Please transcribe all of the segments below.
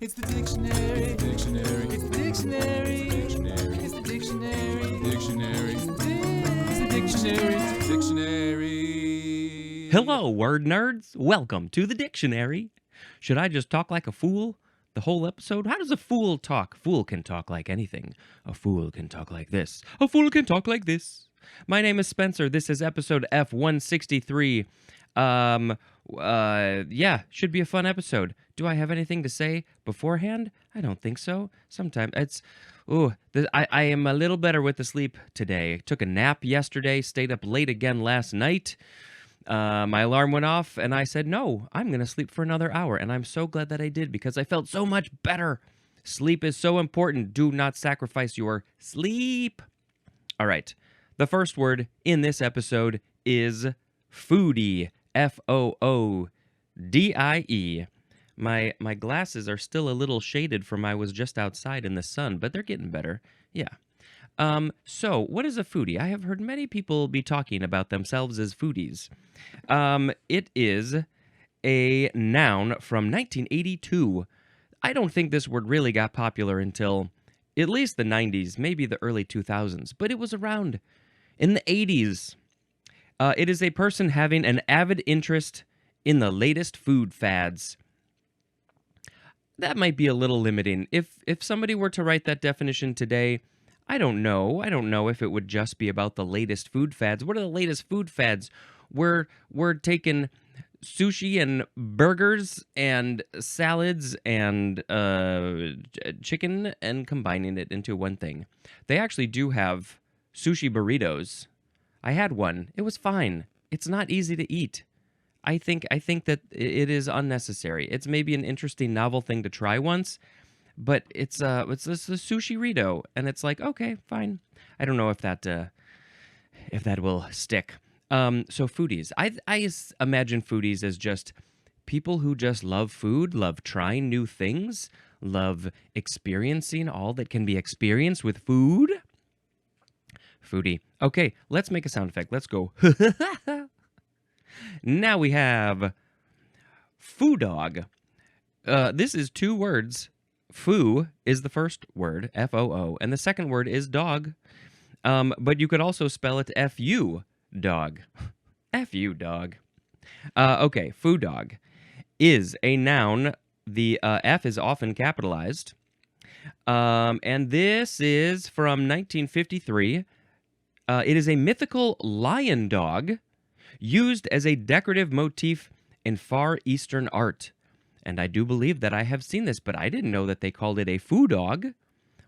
It's the dictionary. Dictionary. It's the dictionary. Dictionary. It's the dictionary. Dictionary. It's the dictionary. It's the dictionary. Hello, word nerds. Welcome to the dictionary. Should I just talk like a fool the whole episode? How does a fool talk? A fool can talk like anything. A fool can talk like this. A fool can talk like this. My name is Spencer. This is episode F163. Should be a fun episode. Do I have anything to say beforehand? I don't think so. Sometimes it's, I am a little better with the sleep today. Took a nap yesterday, stayed up late again last night. My alarm went off and I said, no, I'm going to sleep for another hour. And I'm so glad that I did because I felt so much better. Sleep is so important. Do not sacrifice your sleep. All right. The first word in this episode is foodie. F-O-O-D-I-E. My glasses are still a little shaded from I was just outside in the sun, but they're getting better. Yeah. So what is a foodie? I have heard many people be talking about themselves as foodies. It is a noun from 1982. I don't think this word really got popular until at least the 90s, maybe the early 2000s, but it was around in the 80s. It is a person having an avid interest in the latest food fads. That might be a little limiting. If somebody were to write that definition today, I don't know. I don't know if it would just be about the latest food fads. What are the latest food fads? We're taking sushi and burgers and salads and chicken and combining it into one thing. They actually do have sushi burritos. I had one. It was fine. It's not easy to eat. I think that it is unnecessary. It's maybe an interesting novel thing to try once, but it's a sushi rito, and it's like, okay, fine. I don't know if that will stick. So foodies. I imagine foodies as just people who just love food, love trying new things, love experiencing all that can be experienced with food. Foodie. Okay, let's make a sound effect. Let's go. Now we have foo dog. This is two words. Foo is the first word, F-O-O, and the second word is dog. But you could also spell it F-U, dog. F-U, dog. Okay, foo dog is a noun. The F is often capitalized. And this is from 1953. It is a mythical lion dog used as a decorative motif in Far Eastern art. And I do believe that I have seen this, but I didn't know that they called it a foo dog.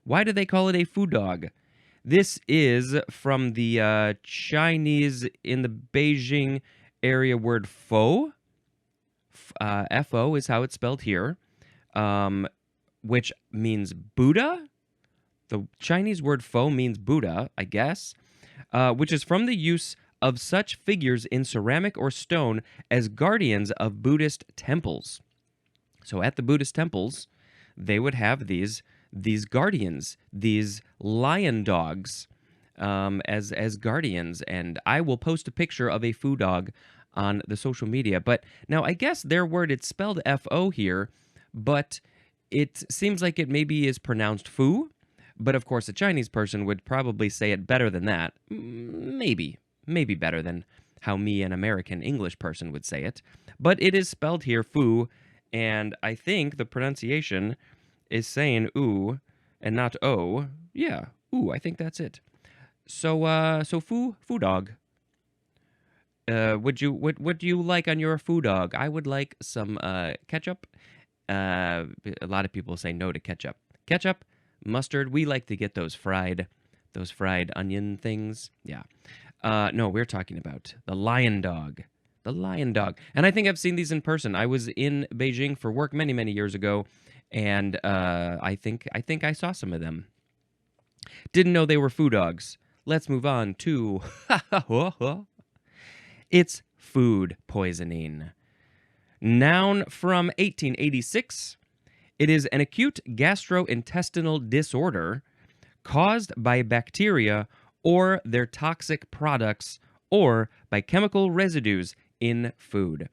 Why do they call it a foo dog? This is from the Chinese in the Beijing area word fo. F-O is how it's spelled here, which means Buddha. The Chinese word fo means Buddha, I guess. Which is from the use of such figures in ceramic or stone as guardians of Buddhist temples. So at the Buddhist temples, they would have these guardians, these lion dogs, as guardians. And I will post a picture of a foo dog on the social media. But now I guess their word, it's spelled F-O here, but it seems like it maybe is pronounced foo. But of course, a Chinese person would probably say it better than that. Maybe better than how me, an American English person, would say it. But it is spelled here, foo, and I think the pronunciation is saying ooh and not oh. Yeah, ooh, I think that's it. So foo dog. What do you like on your foo dog? I would like some ketchup. A lot of people say no to ketchup. Ketchup, mustard, we like to get those fried onion things. Yeah. No, we're talking about the lion dog. The lion dog. And I think I've seen these in person. I was in Beijing for work many, many years ago, and I think I saw some of them. Didn't know they were foo dogs. Let's move on to it's food poisoning. Noun from 1886. It is an acute gastrointestinal disorder caused by bacteria or their toxic products or by chemical residues in food.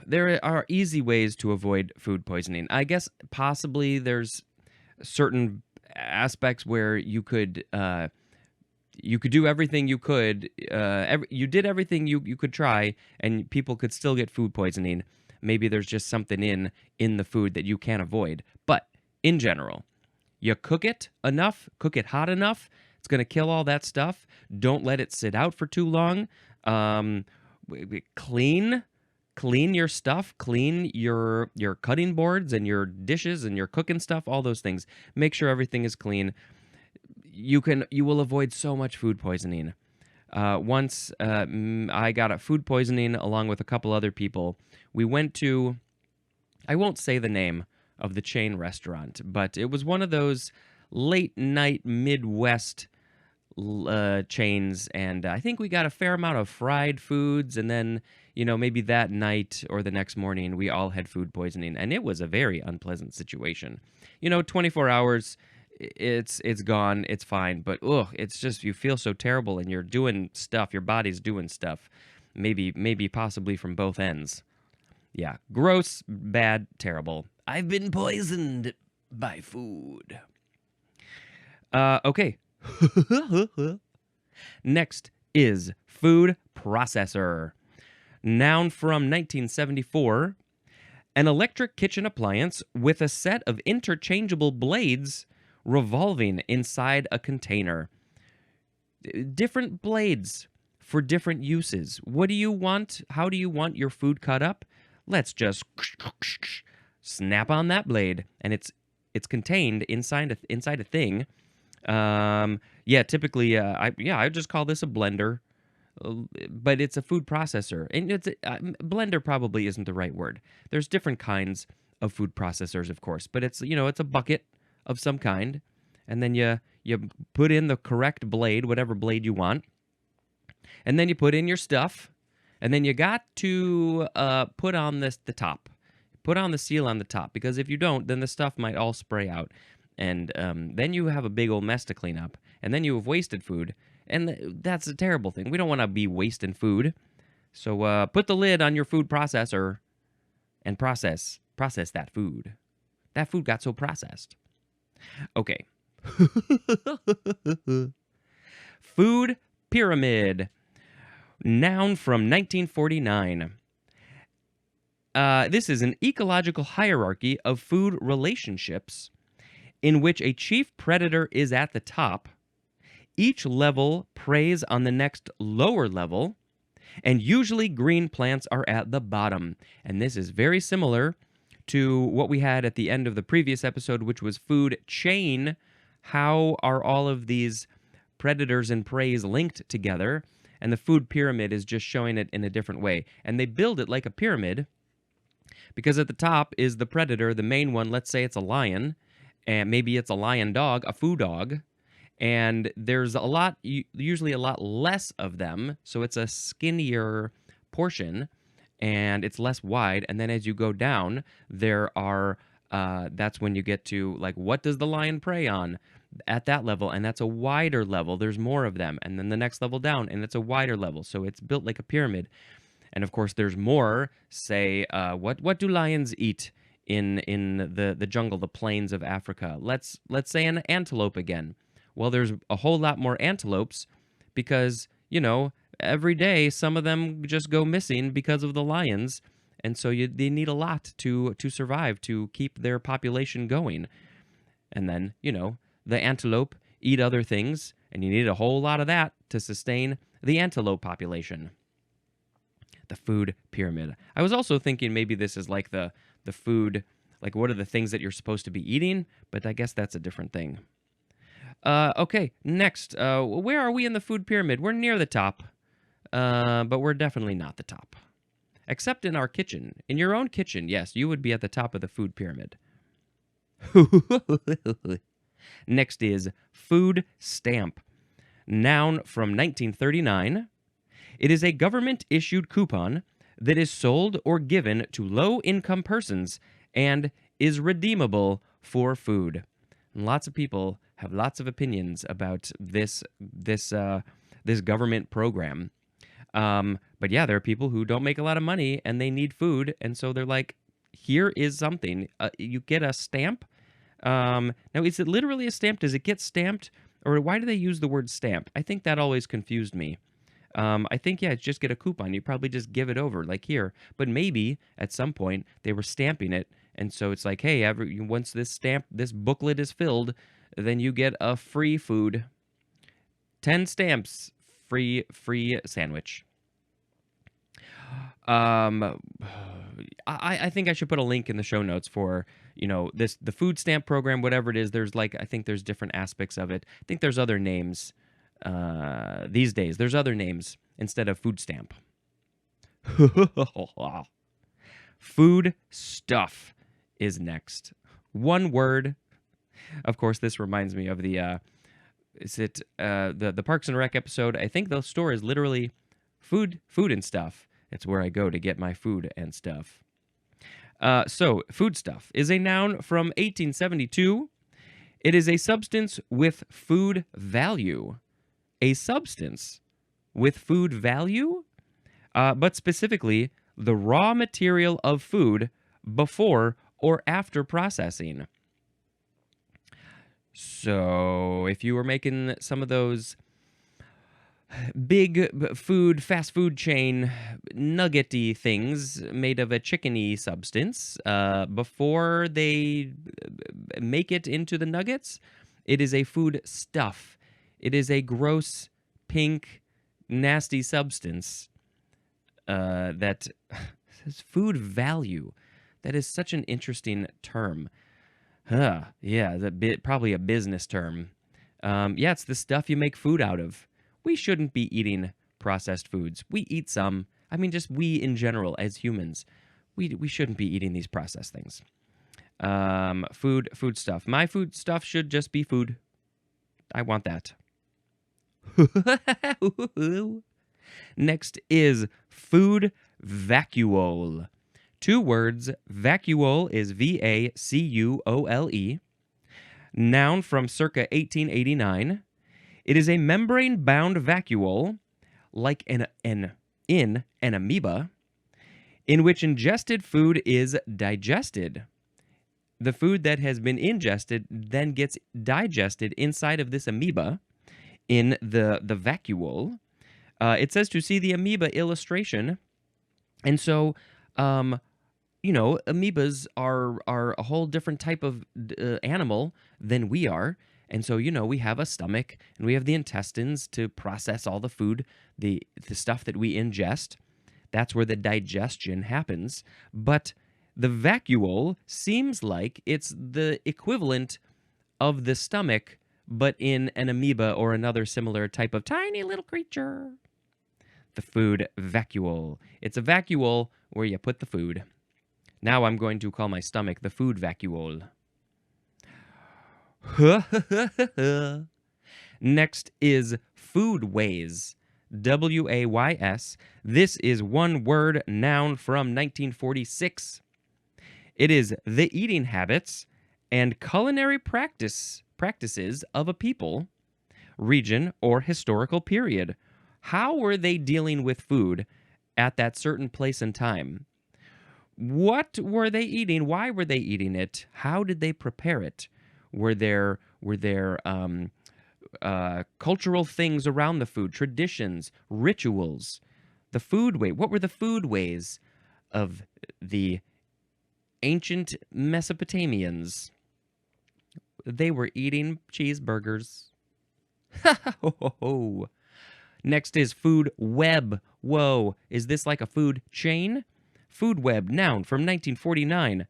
there are easy ways to avoid food poisoning. I guess possibly there's certain aspects where you could do everything you could. You did everything you could try, and people could still get food poisoning. Maybe there's just something in the food that you can't avoid. But in general, you cook it enough, cook it hot enough. It's going to kill all that stuff. Don't let it sit out for too long. Clean your stuff. Clean your cutting boards and your dishes and your cooking stuff. All those things. Make sure everything is clean. You will avoid so much food poisoning. Once I got a food poisoning along with a couple other people. We went to, I won't say the name of the chain restaurant, but it was one of those late night Midwest chains, and I think we got a fair amount of fried foods, and then maybe that night or the next morning we all had food poisoning, and it was a very unpleasant situation. 24 hours. It's gone, it's fine, but it's just you feel so terrible, and you're doing stuff, your body's doing stuff, maybe possibly from both ends. Yeah, gross, bad, terrible. I've been poisoned by food. Okay. Next is food processor. Noun from 1974. An electric kitchen appliance with a set of interchangeable blades revolving inside a container. Different blades for different uses. What do you want? How do you want your food cut up? Let's just snap on that blade, and it's contained inside a thing. Typically, I would just call this a blender, but it's a food processor, and blender probably isn't the right word. There's different kinds of food processors, of course, but it's a bucket of some kind, and then you put in the correct blade, whatever blade you want, and then you put in your stuff, and then you got to put on the top, put on the seal on the top, because if you don't, then the stuff might all spray out, and then you have a big old mess to clean up, and then you have wasted food, and that's a terrible thing. We don't want to be wasting food, so put the lid on your food processor and process that food. That food got so processed. Okay. Food pyramid. Noun from 1949. This is an ecological hierarchy of food relationships in which a chief predator is at the top, each level preys on the next lower level, and usually green plants are at the bottom. And this is very similar to what we had at the end of the previous episode, which was food chain. How are all of these predators and preys linked together? And the food pyramid is just showing it in a different way. And they build it like a pyramid because at the top is the predator, the main one. Let's say it's a lion, and maybe it's a lion dog, a food dog. And there's usually a lot less of them. So it's a skinnier portion and it's less wide. And then as you go down, there are, that's when you get to like, what does the lion prey on? At that level, and that's a wider level. There's more of them, and then the next level down, and it's a wider level. So it's built like a pyramid. And of course, there's more. Say, what do lions eat in the jungle, the plains of Africa? Let's say an antelope again. Well, there's a whole lot more antelopes because every day some of them just go missing because of the lions, and so they need a lot to survive, to keep their population going. And then the antelope eat other things, and you need a whole lot of that to sustain the antelope population. The food pyramid. I was also thinking maybe this is like the food, like what are the things that you're supposed to be eating, but I guess that's a different thing. Okay, next. Where are we in the food pyramid? We're near the top, but we're definitely not the top. Except in our kitchen. In your own kitchen, yes, you would be at the top of the food pyramid. Next is food stamp. Noun from 1939. It is a government-issued coupon that is sold or given to low-income persons and is redeemable for food. And lots of people have lots of opinions about this government program. But yeah, there are people who don't make a lot of money and they need food, and so they're like, here is something. You get a stamp. Now, is it literally a stamp? Does it get stamped? Or why do they use the word stamp? I think that always confused me. I think, yeah, it's just get a coupon. You probably just give it over, like here. But maybe at some point they were stamping it, and so it's like, hey, once this booklet is filled, then you get a free food. 10 stamps, free sandwich. I think I should put a link in the show notes for, the food stamp program, whatever it is. I think there's different aspects of it. I think there's other names these days. There's other names instead of food stamp. Food stuff is next. One word. Of course, this reminds me of the Parks and Rec episode. I think the store is literally food and stuff. It's where I go to get my food and stuff. So, food stuff is a noun from 1872. It is a substance with food value. A substance with food value? But specifically, the raw material of food before or after processing. So, if you were making some of those big fast food chain nuggety things made of a chickeny substance, before they make it into the nuggets, it is a food stuff. It is a gross, pink, nasty substance that says food value. That is such an interesting term. Yeah, probably a business term. Yeah, it's the stuff you make food out of. We shouldn't be eating processed foods. We eat some. I mean, just we in general as humans. We shouldn't be eating these processed things. Food stuff. My food stuff should just be food. I want that. Next is food vacuole. 2 words. Vacuole is vacuole. Noun from circa 1889. It is a membrane-bound vacuole, like in an amoeba, in which ingested food is digested. The food that has been ingested then gets digested inside of this amoeba in the vacuole. It says to see the amoeba illustration. And so, amoebas are a whole different type of animal than we are. And so, we have a stomach and we have the intestines to process all the food, the stuff that we ingest. That's where the digestion happens. But the vacuole seems like it's the equivalent of the stomach, but in an amoeba or another similar type of tiny little creature. The food vacuole. It's a vacuole where you put the food. Now I'm going to call my stomach the food vacuole. Next is foodways. W-A-Y-S. This is 1 word noun from 1946. It is the eating habits and culinary practices of a people, region, or historical period. How were they dealing with food at that certain place and time? What were they eating? Why were they eating it? How did they prepare it? Were there cultural things around the food, traditions, rituals? The food way. What were the food ways of the ancient Mesopotamians? They were eating cheeseburgers. Next is food web. Whoa, is this like a food chain? Food web, noun from 1949.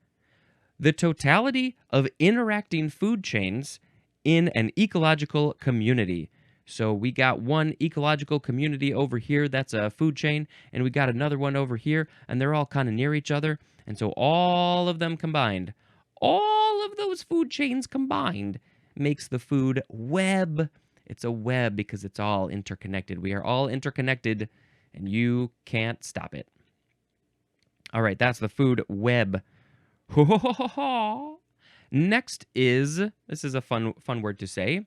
The totality of interacting food chains in an ecological community. So we got one ecological community over here that's a food chain, and we got another one over here, and they're all kind of near each other. And so all of them combined, all of those food chains combined, makes the food web. It's a web because it's all interconnected. We are all interconnected, and you can't stop it. All right, that's the food web. Next is, this is a fun word to say.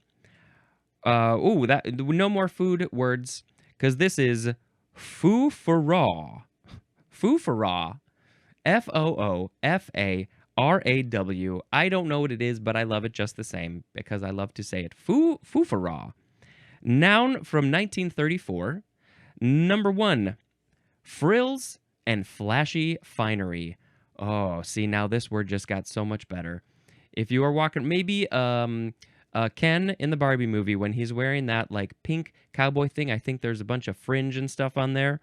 No more food words, because this is foofaraw. Foofaraw. Foofaraw. I don't know what it is, but I love it just the same because I love to say it. Foofaraw. Noun from 1934. Number 1, frills and flashy finery. Oh, see, now this word just got so much better. If you are walking, maybe Ken in the Barbie movie, when he's wearing that like pink cowboy thing, I think there's a bunch of fringe and stuff on there.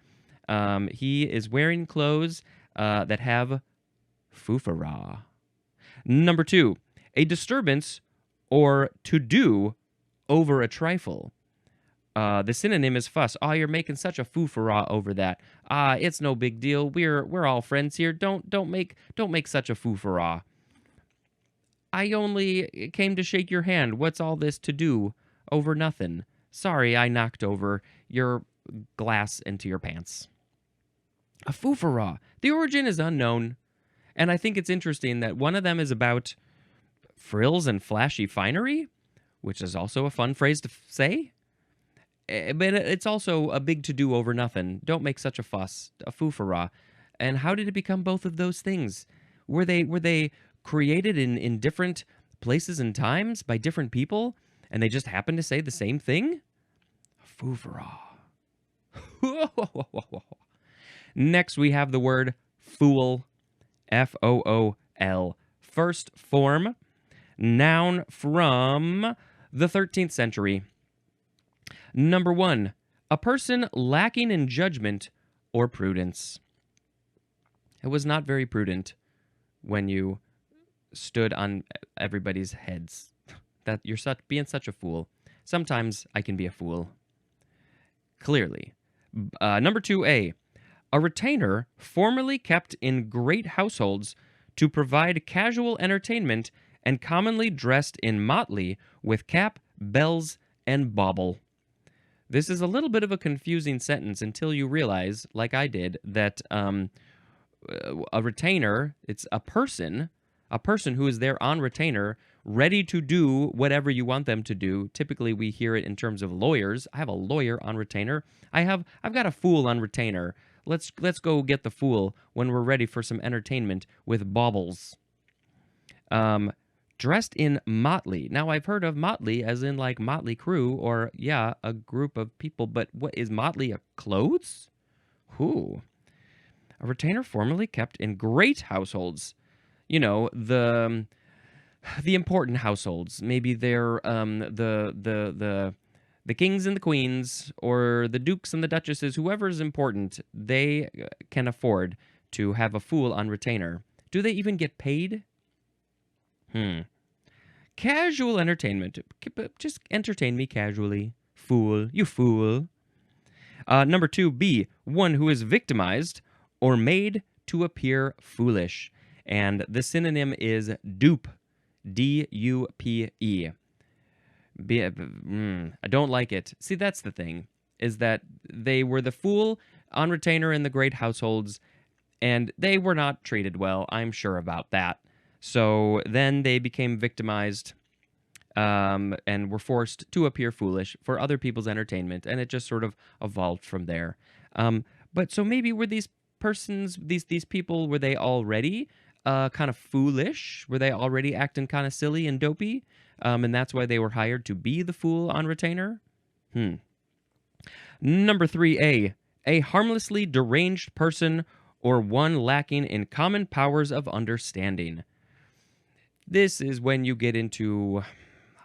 He is wearing clothes that have foofaraw. Number 2, a disturbance or to do over a trifle. The synonym is fuss. Oh, you're making such a foofaraw over that. It's no big deal. We're all friends here. Don't make such a foofaraw. I only came to shake your hand. What's all this to do over nothing? Sorry, I knocked over your glass into your pants. A foofaraw. The origin is unknown, and I think it's interesting that one of them is about frills and flashy finery, which is also a fun phrase to say. But it's also a big to-do over nothing. Don't make such a fuss. A foofaraw. And how did it become both of those things? Were they created in different places and times by different people, and they just happened to say the same thing? A foofaraw. Next, we have the word fool. Fool. First form. Noun from the 13th century. Number 1, a person lacking in judgment or prudence. It was not very prudent when you stood on everybody's heads. That you're being such a fool. Sometimes I can be a fool. Clearly. Number 2A, a retainer formerly kept in great households to provide casual entertainment and commonly dressed in motley with cap, bells, and bauble. This is a little bit of a confusing sentence until you realize, like I did, that a retainer, it's a person who is there on retainer, ready to do whatever you want them to do. Typically, we hear it in terms of lawyers. I have a lawyer on retainer. I've got a fool on retainer. Let's go get the fool when we're ready for some entertainment with baubles. Dressed in motley. Now, I've heard of motley as in like Motley Crue or, yeah, a group of people, but what is motley, a clothes? Who? A retainer formerly kept in great households. You know, the important households. Maybe they're the kings and the queens or the dukes and the duchesses, whoever's important, they can afford to have a fool on retainer. Do they even get paid? Casual entertainment. Just entertain me casually. Fool. You fool. Number 2B, one who is victimized or made to appear foolish. And the synonym is dupe. D-U-P-E. I don't like it. See, that's the thing, is that they were the fool on retainer in the great households, and they were not treated well. I'm sure about that. So then they became victimized and were forced to appear foolish for other people's entertainment, and it just sort of evolved from there. But so maybe were these persons, these people, were they already kind of foolish? Were they already acting kind of silly and dopey? And that's why they were hired to be the fool on retainer? Number 3A, a harmlessly deranged person or one lacking in common powers of understanding. This is when you get into,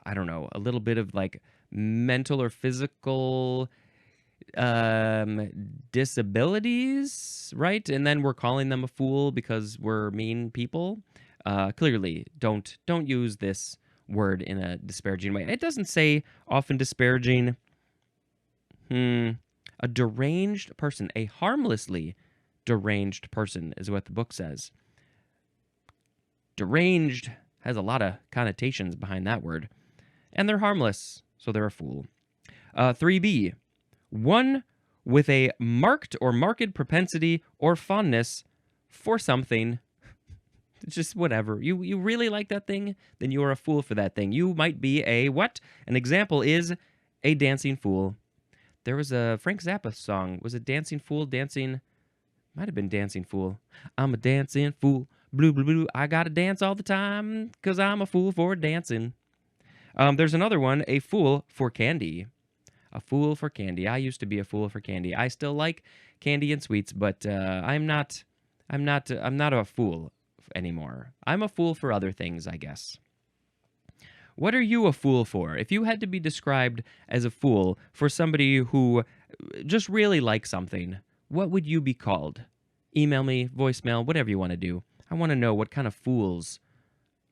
I don't know, a little bit of like mental or physical disabilities, right? And then we're calling them a fool because we're mean people. Clearly, don't use this word in a disparaging way. It doesn't say often disparaging. A deranged person, a harmlessly deranged person is what the book says. Deranged has a lot of connotations behind that word. And they're harmless, so they're a fool. 3B, one with a marked or marked propensity or fondness for something. Just whatever. You really like that thing? Then you are a fool for that thing. You might be a what? An example is a dancing fool. There was a Frank Zappa song. Was it Dancing Fool? Might have been Dancing Fool. I'm a dancing fool. Blue, blue, blue. I gotta dance all the time because I'm a fool for dancing. There's another one, a fool for candy. A fool for candy. I used to be a fool for candy. I still like candy and sweets, but I'm not a fool anymore. I'm a fool for other things, I guess. What are you a fool for? If you had to be described as a fool for somebody who just really likes something, what would you be called? Email me, voicemail, whatever you want to do. I want to know what kind of fools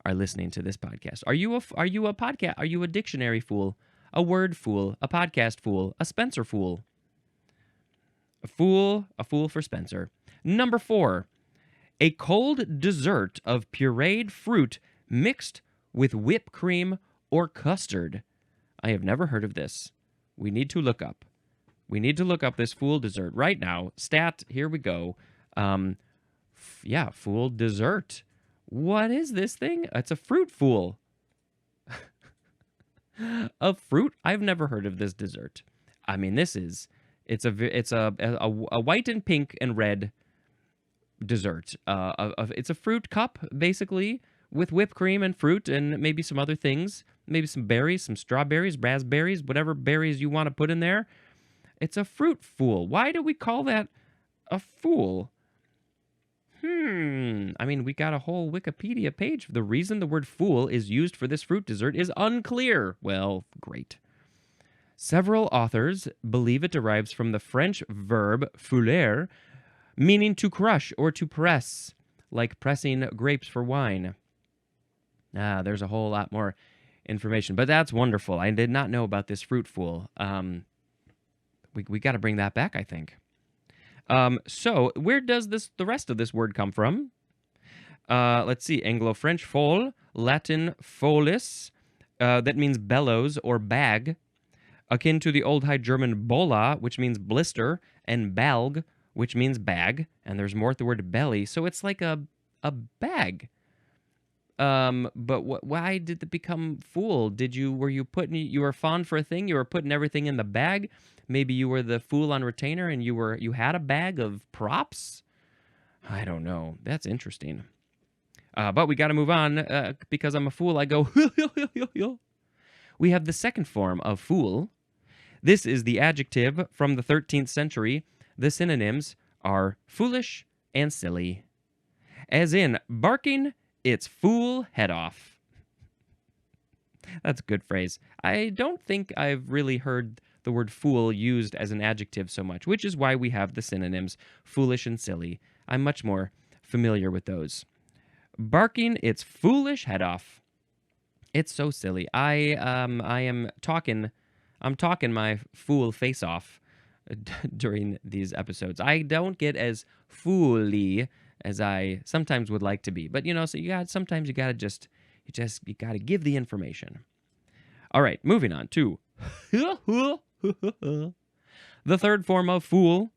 are listening to this podcast. Are you a podcast? Are you a dictionary fool? A word fool? A podcast fool? A Spencer fool? A fool for Spencer. Number 4, a cold dessert of pureed fruit mixed with whipped cream or custard. I have never heard of this. We need to look up this fool dessert right now. Stat, here we go. Fool dessert. What is this thing? It's a fruit fool. A fruit? I've never heard of this dessert. I mean, it's a white and pink and red dessert. It's a fruit cup, basically, with whipped cream and fruit and maybe some other things. Maybe some berries, some strawberries, raspberries, whatever berries you want to put in there. It's a fruit fool. Why do we call that a fool? I mean, we got a whole Wikipedia page. The reason the word fool is used for this fruit dessert is unclear. Well, great. Several authors believe it derives from the French verb fouler, meaning to crush or to press, like pressing grapes for wine. There's a whole lot more information, but that's wonderful. I did not know about this fruit fool. We got to bring that back, I think. So where does the rest of this word come from? Let's see. Anglo-French foal, Latin folis, that means bellows or bag, akin to the Old High German bola, which means blister, and balg, which means bag, and there's more at the word belly, so it's like a bag. But why did it become fool? You were fond for a thing, you were putting everything in the bag? Maybe you were the fool on retainer and you had a bag of props? I don't know. That's interesting. But we got to move on because I'm a fool. I go, We have the second form of fool. This is the adjective from the 13th century. The synonyms are foolish and silly. As in, barking its fool head off. That's a good phrase. I don't think I've really heard the word fool used as an adjective so much, which is why we have the synonyms foolish and silly. I'm much more familiar with those. Barking its foolish head off. It's so silly. I'm talking my fool face off during these episodes. I don't get as fooly as I sometimes would like to be, but so you gotta give the information. All right, moving on to the third form of fool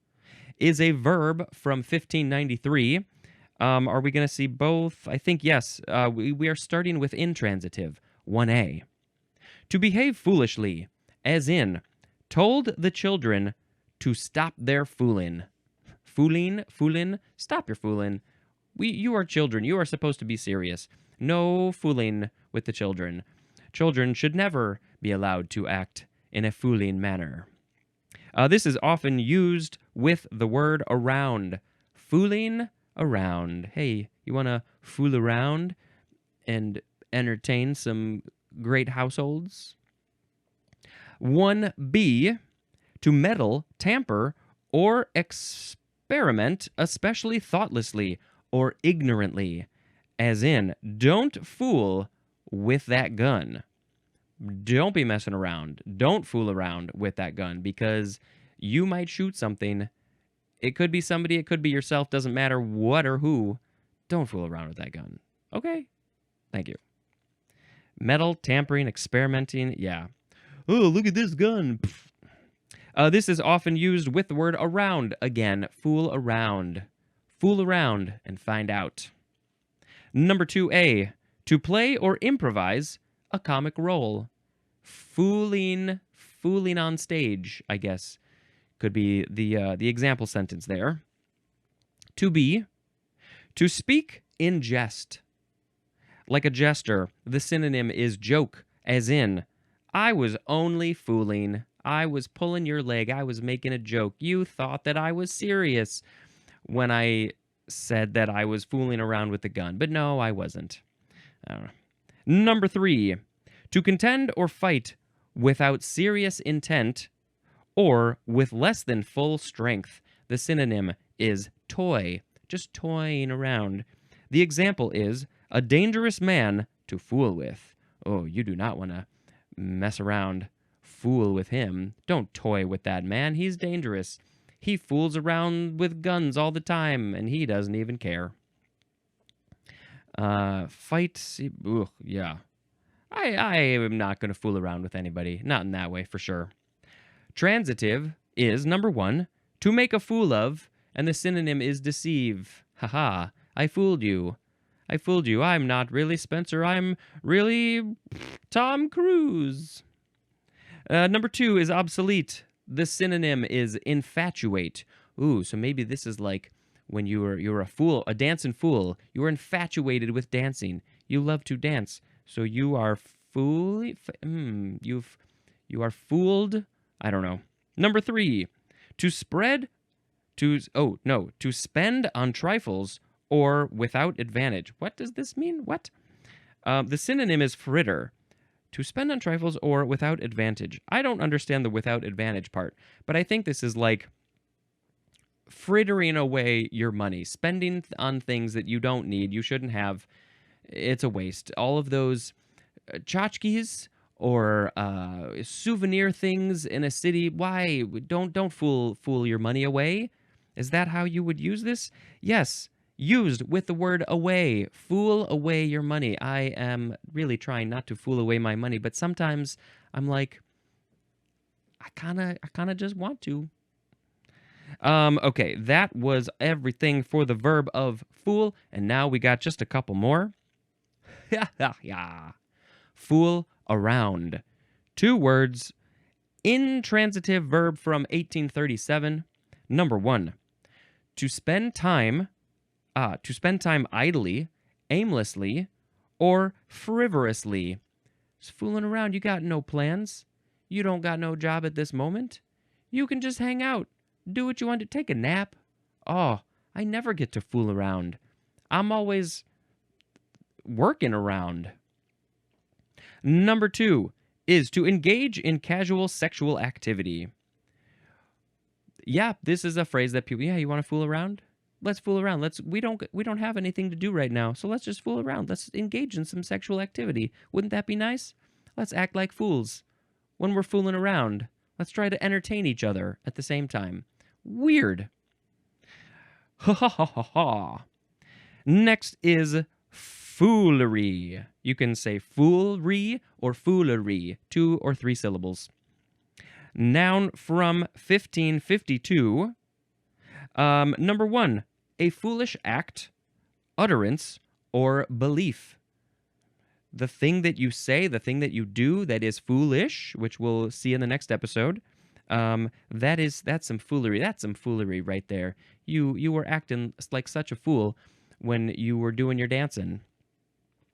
is a verb from 1593. Are we going to see both? I think yes. We are starting with intransitive, 1a. To behave foolishly, as in, told the children to stop their fooling. Foolin', stop your fooling. You are children. You are supposed to be serious. No fooling with the children. Children should never be allowed to act in a fooling manner. This is often used with the word around. Fooling around. Hey, you want to fool around and entertain some great households? 1b, to meddle, tamper, or experiment, especially thoughtlessly or ignorantly, as in, don't fool with that gun. Don't be messing around. Don't fool around with that gun because you might shoot something. It could be somebody, it could be yourself, doesn't matter what or who. Don't fool around with that gun. Okay? Thank you. Meddle, tampering, experimenting, yeah. Oh, look at this gun. This is often used with the word around. Again, fool around. Fool around and find out. Number 2a, to play or improvise a comic role. Fooling on stage, I guess. could be the example sentence there. To be, to speak in jest. Like a jester, the synonym is joke, as in, I was only fooling. I was pulling your leg. I was making a joke. You thought that I was serious when I said that I was fooling around with the gun. But no, I wasn't. I don't know. Number 3, to contend or fight without serious intent or with less than full strength. The synonym is toy, just toying around. The example is a dangerous man to fool with. Oh, you do not want to mess around, fool with him. Don't toy with that man. He's dangerous. He fools around with guns all the time, and he doesn't even care. Fight, yeah. I am not going to fool around with anybody. Not in that way, for sure. Transitive is, number 1, to make a fool of, and the synonym is deceive. Haha, I fooled you. I fooled you. I'm not really Spencer. I'm really Tom Cruise. Number 2 is obsolete. The synonym is infatuate. Ooh, so maybe this is like when you're a fool, a dancing fool. You are infatuated with dancing. You love to dance. So you are you are fooled. I don't know. Number 3, to spend on trifles or without advantage. What does this mean? What? The synonym is fritter. To spend on trifles or without advantage. I don't understand the without advantage part, but I think this is like frittering away your money, spending on things that you don't need, you shouldn't have. It's a waste. All of those tchotchkes or souvenir things in a city. Why? Don't fool your money away. Is that how you would use this? Yes, used with the word away. Fool away your money. I am really trying not to fool away my money, but sometimes I'm like, I kind of just want to. Okay, that was everything for the verb of fool, and now we got just a couple more. Yeah. Fool around. 2 words, intransitive verb from 1837. Number 1, to spend time idly, aimlessly, or frivolously. Just fooling around. You got no plans. You don't got no job at this moment. You can just hang out. Do what you want to. Take a nap. Oh, I never get to fool around. I'm always working around. Number 2 is to engage in casual sexual activity. Yeah, this is a phrase that people, you want to fool around? Let's fool around. We don't have anything to do right now, so let's just fool around. Let's engage in some sexual activity. Wouldn't that be nice? Let's act like fools when we're fooling around. Let's try to entertain each other at the same time. Weird. Ha ha ha ha ha. Next is foolery. You can say foolery or foolery, 2 or 3 syllables. Noun from 1552. Number 1, a foolish act, utterance, or belief. The thing that you say, the thing that you do that is foolish, which we'll see in the next episode, that's some foolery. That's some foolery right there. You were acting like such a fool when you were doing your dancing,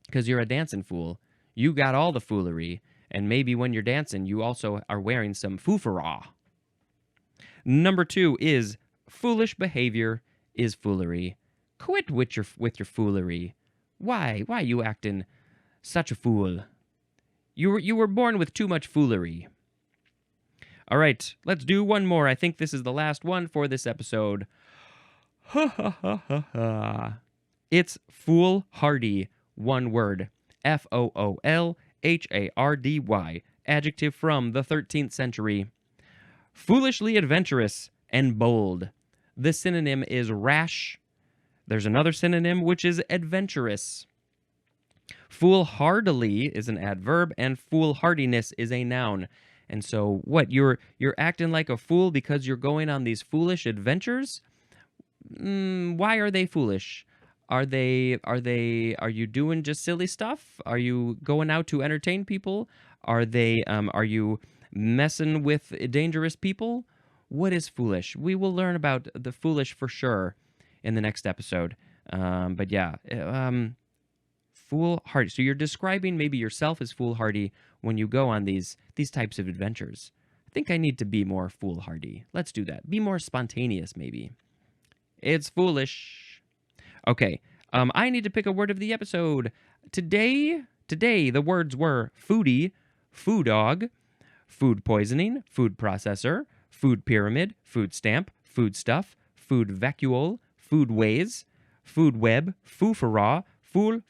because you're a dancing fool. You got all the foolery, and maybe when you're dancing, you also are wearing some foofaraw. Number 2 is foolish behavior is foolery. Quit with your foolery. Why you acting such a fool? You were born with too much foolery. All right, let's do one more. I think this is the last one for this episode. Ha ha ha ha ha. It's foolhardy. 1 word. Foolhardy. Adjective from the 13th century. Foolishly adventurous and bold. The synonym is rash. There's another synonym, which is adventurous. Foolhardily is an adverb, and foolhardiness is a noun. And so, what, you're acting like a fool because you're going on these foolish adventures? Why are they foolish? Are you doing just silly stuff? Are you going out to entertain people? Are you messing with dangerous people? what is foolish? We will learn about the foolish for sure in the next episode. But yeah, foolhardy. So you're describing maybe yourself as foolhardy when you go on these types of adventures. I think I need to be more foolhardy. Let's do that. Be more spontaneous, maybe. It's foolish. Okay. I need to pick a word of the episode. Today, the words were foodie, food dog, food poisoning, food processor, food pyramid, food stamp, food stuff, food vacuole, food ways, food web, foofaraw, fool,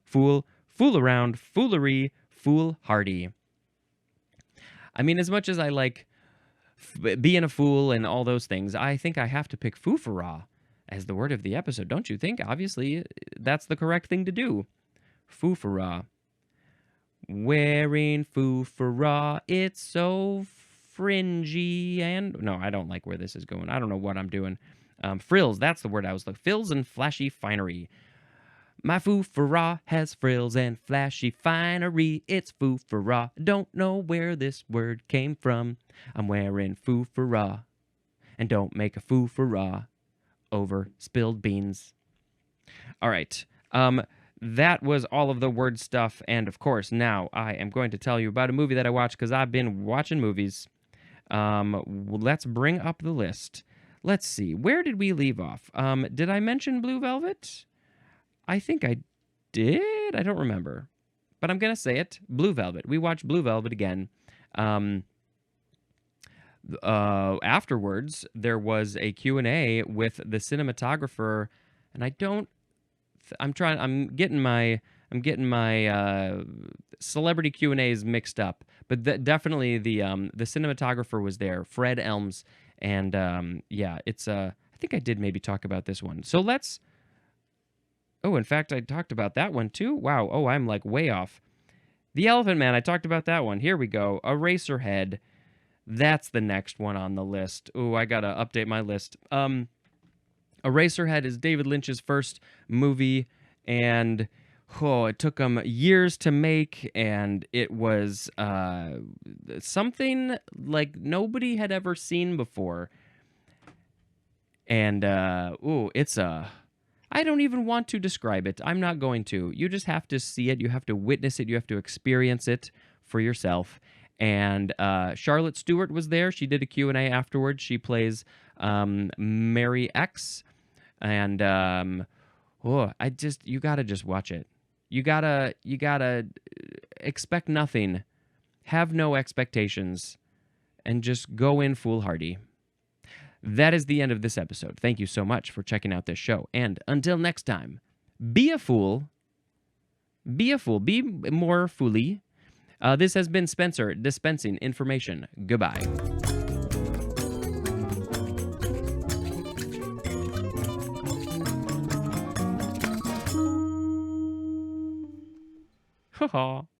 fool around, foolery, foolhardy. I mean, as much as I like being a fool and all those things, I think I have to pick foofaraw as the word of the episode, don't you think? Obviously, that's the correct thing to do. Foofaraw. Wearing foofaraw, it's so fringy and... No, I don't like where this is going. I don't know what I'm doing. Frills, that's the word I was looking. Frills and flashy finery. My foofaraw has frills and flashy finery. It's foofaraw. Don't know where this word came from. I'm wearing foofaraw. And don't make a foofaraw over spilled beans. All right. That was all of the word stuff. And of course, now I am going to tell you about a movie that I watched because I've been watching movies. Let's bring up the list. Let's see. Where did we leave off? Did I mention Blue Velvet? I think I did. I don't remember. But I'm going to say it. Blue Velvet. We watched Blue Velvet again. Afterwards, there was a Q&A with the cinematographer, and I'm getting my celebrity Q&As mixed up, but definitely the cinematographer was there, Fred Elms, and yeah, it's I think I did maybe talk about this one. So let's... Oh, in fact, I talked about that one too. Wow. Oh, I'm like way off. The Elephant Man, I talked about that one. Here we go. Eraserhead. That's the next one on the list. Ooh, I gotta update my list. Eraserhead is David Lynch's first movie, and it took him years to make, and it was something like nobody had ever seen before. And it's I don't even want to describe it. I'm not going to. You just have to see it. You have to witness it. You have to experience it for yourself. And Charlotte Stewart was there. She did a Q&A afterwards. She plays Mary X. And you gotta just watch it. You gotta expect nothing. Have no expectations. And just go in foolhardy. That is the end of this episode. Thank you so much for checking out this show. And until next time, be a fool. Be a fool. Be more fooly. This has been Spencer dispensing information. Goodbye. Ha ha.